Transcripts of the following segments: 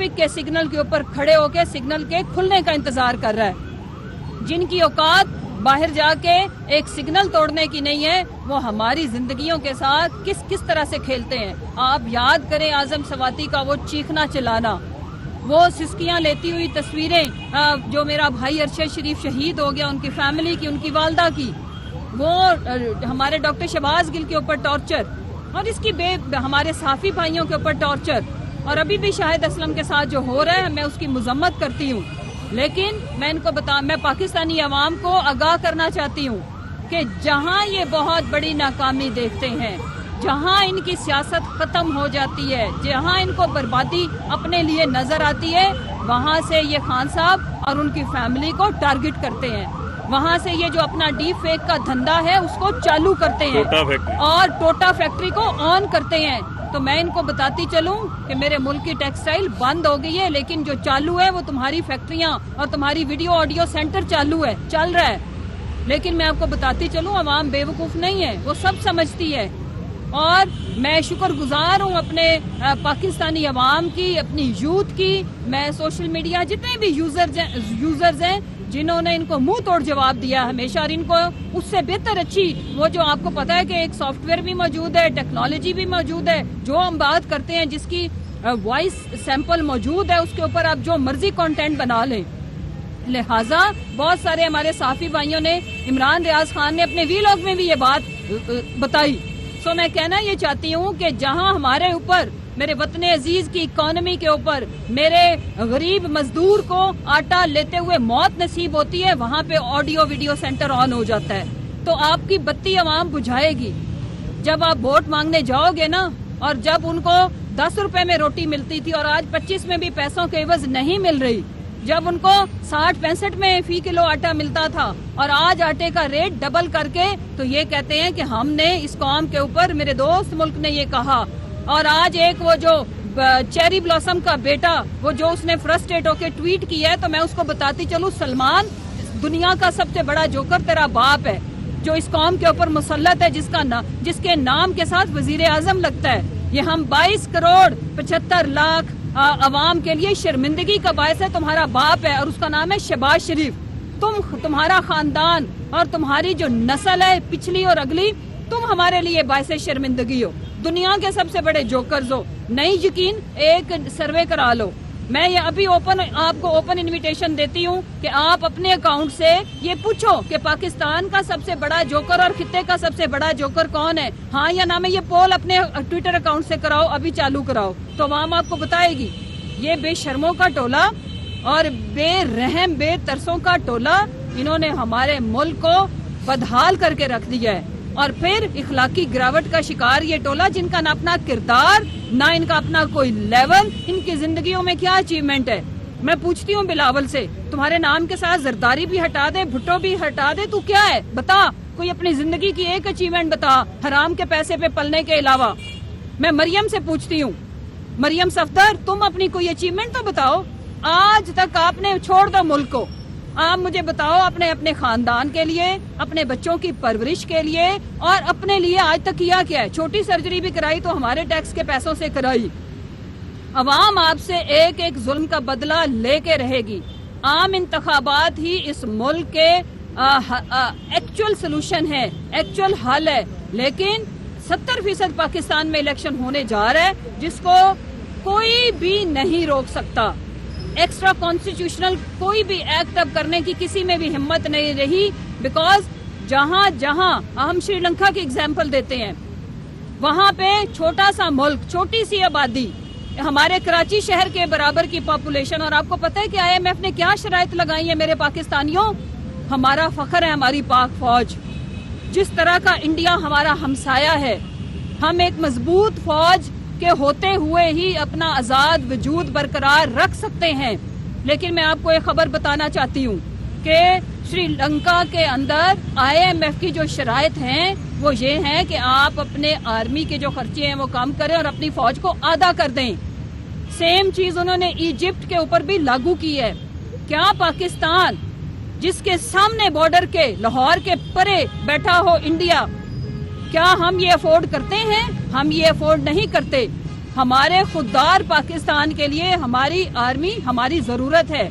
Traffic کے signal کے اوپر کھڑے ہو کے سگنل کے کھلنے کا انتظار کر رہا ہے. جن کی اوقات باہر جا کے ایک سگنل توڑنے کی نہیں ہے، وہ ہماری زندگیوں کے ساتھ کس طرح سے کھیلتے ہیں. آپ یاد کریں اعظم سواتی کا وہ چیخنا چلانا، وہ سسکیاں لیتی ہوئی تصویریں، جو میرا بھائی ارشد شریف شہید ہو گیا، ان کی فیملی کی، ان کی والدہ کی، وہ ہمارے ڈاکٹر شہباز گل کے اوپر ٹارچر، اور اس کی ہمارے صحافی بھائیوں کے اوپر ٹارچر، اور ابھی بھی شاہد اسلم کے ساتھ جو ہو رہا ہے میں اس کی مذمت کرتی ہوں. لیکن میں میں پاکستانی عوام کو آگاہ کرنا چاہتی ہوں کہ جہاں یہ بہت بڑی ناکامی دیکھتے ہیں، جہاں ان کی سیاست ختم ہو جاتی ہے، جہاں ان کو بربادی اپنے لیے نظر آتی ہے، وہاں سے یہ خان صاحب اور ان کی فیملی کو ٹارگٹ کرتے ہیں. وہاں سے یہ جو اپنا ڈیپ فیک کا دھندا ہے اس کو چالو کرتے ہیں اور ٹوٹا فیکٹری کو آن کرتے ہیں. تو میں ان کو بتاتی چلوں کہ میرے ملک کی ٹیکسٹائل بند ہو گئی ہے، لیکن جو چالو ہے وہ تمہاری فیکٹریاں اور تمہاری ویڈیو آڈیو سینٹر چالو ہے، چل رہا ہے. لیکن میں آپ کو بتاتی چلوں عوام بے وقوف نہیں ہے، وہ سب سمجھتی ہے. اور میں شکر گزار ہوں اپنے پاکستانی عوام کی، اپنی یوتھ کی. میں سوشل میڈیا جتنے بھی یوزرز ہیں جنہوں نے ان کو منہ توڑ جواب دیا ہمیشہ، اور ان کو اس سے بہتر اچھی وہ جو آپ کو پتا ہے کہ ایک سافٹ ویئر بھی موجود ہے، ٹیکنالوجی بھی موجود ہے، جو ہم بات کرتے ہیں جس کی وائس سیمپل موجود ہے، اس کے اوپر آپ جو مرضی کانٹینٹ بنا لیں. لہٰذا بہت سارے ہمارے صحافی بھائیوں نے، عمران ریاض خان نے اپنے ویلاگ میں بھی یہ بات بتائی. سو میں کہنا یہ چاہتی ہوں کہ جہاں ہمارے اوپر، میرے وطن عزیز کی اکانومی کے اوپر، میرے غریب مزدور کو آٹا لیتے ہوئے موت نصیب ہوتی ہے، وہاں پہ آڈیو ویڈیو سینٹر آن ہو جاتا ہے. تو آپ کی بتی عوام بجھائے گی جب آپ ووٹ مانگنے جاؤ گے نا. اور جب ان کو 10 روپے میں روٹی ملتی تھی اور آج 25 میں بھی پیسوں کے عوض نہیں مل رہی، جب ان کو 60-65 میں فی کلو آٹا ملتا تھا اور آج آٹے کا ریٹ ڈبل کر کے، تو یہ کہتے ہیں کہ ہم نے اس قوم کے اوپر، میرے دوست ملک نے یہ کہا. اور آج ایک وہ جو چیری بلاسم کا بیٹا، وہ جو اس نے فرسٹریٹ ہو کے ٹویٹ کیا ہے، تو میں اس کو بتاتی چلوں، سلمان دنیا کا سب سے بڑا جوکر تیرا باپ ہے، جو اس قوم کے اوپر مسلط ہے، جس کے نام کے ساتھ وزیر اعظم لگتا ہے. یہ ہم 22 کروڑ 75 لاکھ عوام کے لیے شرمندگی کا باعث ہے. تمہارا باپ ہے اور اس کا نام ہے شہباز شریف. تمہارا خاندان اور تمہاری جو نسل ہے پچھلی اور اگلی، تم ہمارے لیے باعث شرمندگی ہو. دنیا کے سب سے بڑے جوکرز ہو. نہیں یقین ایک سروے کرا لو. میں یہ ابھی آپ کو اوپن انویٹیشن دیتی ہوں کہ آپ اپنے اکاؤنٹ سے یہ پوچھو کہ پاکستان کا سب سے بڑا جوکر اور خطے کا سب سے بڑا جوکر کون ہے، ہاں یا نہ. میں یہ پول اپنے ٹویٹر اکاؤنٹ سے کراؤ، ابھی چالو کراؤ، تو عوام آپ کو بتائے گی. یہ بے شرموں کا ٹولہ اور بے رحم بے ترسوں کا ٹولہ، انہوں نے ہمارے ملک کو بدحال کر کے رکھ دیا ہے. اور پھر اخلاقی گراوٹ کا شکار یہ ٹولہ، جن کا نہ اپنا کردار، نہ ان کا اپنا کوئی لیول، ان کی زندگیوں میں کیا اچیومنٹ ہے. میں پوچھتی ہوں بلاول سے، تمہارے نام کے ساتھ زرداری بھی ہٹا دے، بھٹو بھی ہٹا دے، تو کیا ہے بتا. کوئی اپنی زندگی کی ایک اچیومنٹ بتا حرام کے پیسے پہ پلنے کے علاوہ. میں مریم سے پوچھتی ہوں، مریم صفدر، تم اپنی کوئی اچیومنٹ تو بتاؤ. آج تک آپ نے چھوڑ دو ملک کو. آپ مجھے بتاؤ اپنے خاندان کے لیے، اپنے بچوں کی پرورش کے لیے اور اپنے لیے آج تک کیا کیا ہے. چھوٹی سرجری بھی کرائی تو ہمارے ٹیکس کے پیسوں سے کرائی. عوام آپ سے ایک ایک ظلم کا بدلہ لے کے رہے گی. عام انتخابات ہی اس ملک کے ایکچوئل سلوشن ہے، ایکچوئل حل ہے. لیکن 70% پاکستان میں الیکشن ہونے جا رہا ہے جس کو کوئی بھی نہیں روک سکتا. ایکسٹرا کانسٹیٹیوشنل کوئی بھی ایکٹ اب کرنے کی کسی میں بھی ہمت نہیں رہی، بیکاز جہاں ہم شری لنکا کی اگزامپل دیتے ہیں، وہاں پہ چھوٹا سا ملک، چھوٹی سی آبادی، ہمارے کراچی شہر کے برابر کی پاپولیشن، اور آپ کو پتہ ہے کہ IMF نے کیا شرائط لگائی ہیں میرے پاکستانیوں. ہمارا فخر ہے ہماری پاک فوج. جس طرح کا انڈیا ہمارا ہمسایہ ہے، ہم ایک مضبوط فوج کے ہوتے ہوئے ہی اپنا آزاد وجود برقرار رکھ سکتے ہیں. لیکن میں آپ کو ایک خبر بتانا چاہتی ہوں کہ سری لنکا کے اندر IMF کی جو شرائط ہیں وہ یہ ہیں کہ آپ اپنے آرمی کے جو خرچے ہیں وہ کم کریں اور اپنی فوج کو آدھا کر دیں. سیم چیز انہوں نے ایجپٹ کے اوپر بھی لاگو کی ہے. کیا پاکستان جس کے سامنے بارڈر کے لاہور کے پرے بیٹھا ہو انڈیا، کیا ہم یہ افورڈ کرتے ہیں؟ ہم یہ افورڈ نہیں کرتے. ہمارے خوددار پاکستان کے لیے ہماری آرمی ہماری ضرورت ہے،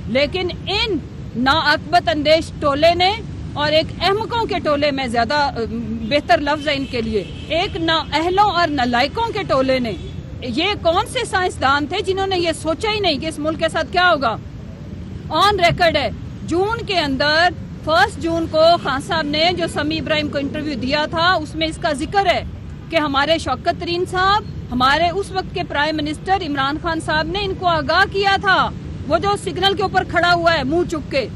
لیکن ان ناعاقبت اندیش ٹولے نے اور ایک احمقوں کے ٹولے میں زیادہ بہتر لفظ ہے ان کے لیے، ایک نااہلوں اور نالائقوں کے ٹولے نے، یہ کون سے سائنسدان تھے جنہوں نے یہ سوچا ہی نہیں کہ اس ملک کے ساتھ کیا ہوگا؟ آن ریکارڈ ہے، جون کے اندر 1 جون کو خان صاحب نے جو سمیع ابراہیم کو انٹرویو دیا تھا اس میں اس کا ذکر ہے کہ ہمارے شوکت ترین صاحب، ہمارے اس وقت کے پرائم منسٹر عمران خان صاحب نے ان کو آگاہ کیا تھا، وہ جو سگنل کے اوپر کھڑا ہوا ہے منہ چک کے،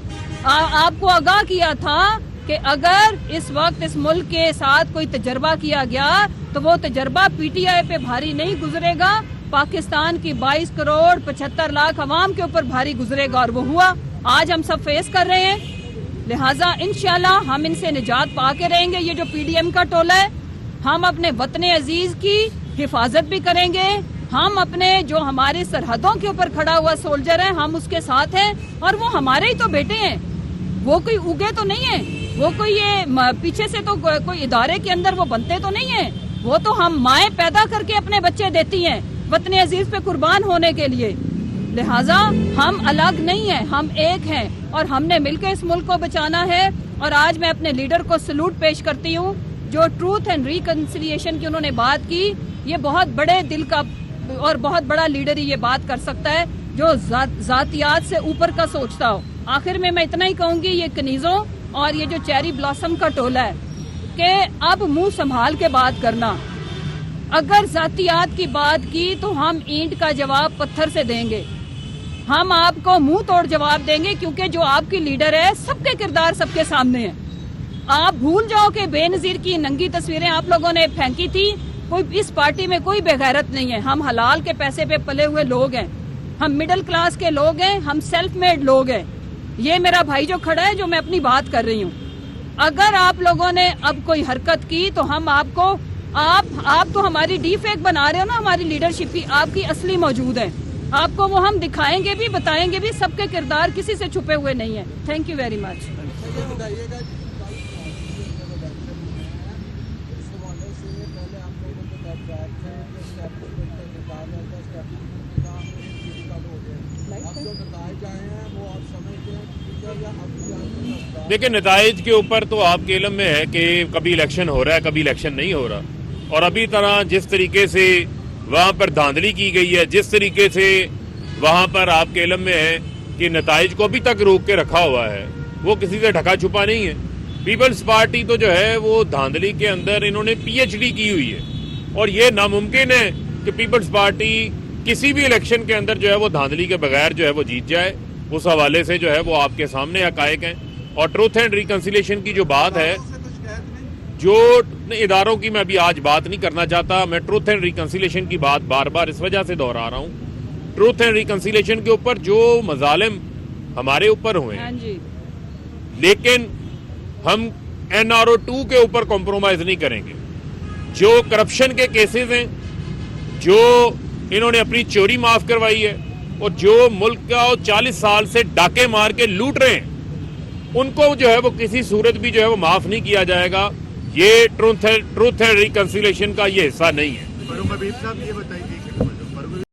آپ کو آگاہ کیا تھا کہ اگر اس وقت اس ملک کے ساتھ کوئی تجربہ کیا گیا تو وہ تجربہ پی ٹی آئی پہ بھاری نہیں گزرے گا، پاکستان کی 22 کروڑ 75 لاکھ عوام کے اوپر بھاری گزرے گا، اور وہ ہوا۔ آج ہم سب فیس کر رہے ہیں، لہٰذا انشاءاللہ ہم ان سے نجات پا کے رہیں گے۔ یہ جو پی ڈی ایم کا ٹولہ ہے، ہم اپنے وطن عزیز کی حفاظت بھی کریں گے، ہم اپنے جو ہماری سرحدوں کے اوپر کھڑا ہوا سولجر ہے ہم اس کے ساتھ ہیں، اور وہ ہمارے ہی تو بیٹے ہیں، وہ کوئی اگے تو نہیں ہیں، وہ کوئی یہ پیچھے سے تو کوئی ادارے کے اندر وہ بنتے تو نہیں ہیں، وہ تو ہم مائیں پیدا کر کے اپنے بچے دیتی ہیں وطن عزیز پہ قربان ہونے کے لیے۔ لہٰذا ہم الگ نہیں ہیں، ہم ایک ہیں، اور ہم نے مل کے اس ملک کو بچانا ہے۔ اور آج میں اپنے لیڈر کو سلوٹ پیش کرتی ہوں، جو ٹروتھ اینڈ ریکنسیلیشن کی انہوں نے بات کی، یہ بہت بڑے دل کا اور بہت بڑا لیڈر ہی یہ بات کر سکتا ہے جو ذاتیات سے اوپر کا سوچتا ہو۔ آخر میں اتنا ہی کہوں گی، یہ کنیزوں اور یہ جو چیری بلاسم کا ٹولہ ہے کہ اب منہ سنبھال کے بات کرنا، اگر ذاتیات کی بات کی تو ہم اینٹ کا جواب پتھر سے دیں گے، ہم آپ کو منہ توڑ جواب دیں گے، کیونکہ جو آپ کی لیڈر ہے سب کے کردار سب کے سامنے ہیں۔ آپ بھول جاؤ کہ بے نظیر کی ننگی تصویریں آپ لوگوں نے پھینکی تھی، کوئی اس پارٹی میں کوئی بے غیرت نہیں ہے، ہم حلال کے پیسے پہ پلے ہوئے لوگ ہیں، ہم مڈل کلاس کے لوگ ہیں، ہم سیلف میڈ لوگ ہیں۔ یہ میرا بھائی جو کھڑا ہے، جو میں اپنی بات کر رہی ہوں، اگر آپ لوگوں نے اب کوئی حرکت کی تو ہم آپ کو آپ تو ہماری ڈی فیک بنا رہے ہو نا، ہماری لیڈرشپ کی آپ کی اصلی موجود ہے، آپ کو وہ ہم دکھائیں گے بھی، بتائیں گے بھی، سب کے کردار کسی سے چھپے ہوئے نہیں ہیں۔ Thank you very much. دیکھیں، نتائج کے اوپر تو آپ کے علم میں ہے کہ کبھی الیکشن ہو رہا ہے، کبھی الیکشن نہیں ہو رہا، اور ابھی طرح جس طریقے سے وہاں پر دھاندلی کی گئی ہے، جس طریقے سے وہاں پر آپ کے علم میں ہے کہ نتائج کو ابھی تک روک کے رکھا ہوا ہے، وہ کسی سے ڈھکا چھپا نہیں ہے۔ پیپلز پارٹی تو جو ہے وہ دھاندلی کے اندر انہوں نے پی ایچ ڈی کی ہوئی ہے، اور یہ ناممکن ہے کہ پیپلز پارٹی کسی بھی الیکشن کے اندر جو ہے وہ دھاندلی کے بغیر جو ہے وہ جیت جائے۔ اس حوالے سے جو ہے وہ آپ کے سامنے حقائق ہیں، اور ٹروتھ اینڈ ریکنسیلیشن کی جو بات ہے، جو اداروں کی میں ابھی آج بات نہیں کرنا چاہتا، میں ٹروتھ اینڈ ریکنسیلیشن کی بات بار بار اس وجہ سے دہرا رہا ہوں، ٹروتھ اینڈ ریکنسیلیشن کے اوپر جو مظالم ہمارے اوپر ہوئے ہیں، لیکن ہم NRO2 کے اوپر کمپرومائز نہیں کریں گے۔ جو کرپشن کے کیسز ہیں، جو انہوں نے اپنی چوری معاف کروائی ہے، اور جو ملک کا 40 سال سے ڈاکے مار کے لوٹ رہے ہیں، ان کو جو ہے وہ کسی صورت بھی جو ہے وہ معاف نہیں کیا جائے گا۔ یہ ٹروتھ اینڈ ریکنسیلیشن کا یہ حصہ نہیں ہے۔ فاروق حبیب صاحب، یہ بتائیے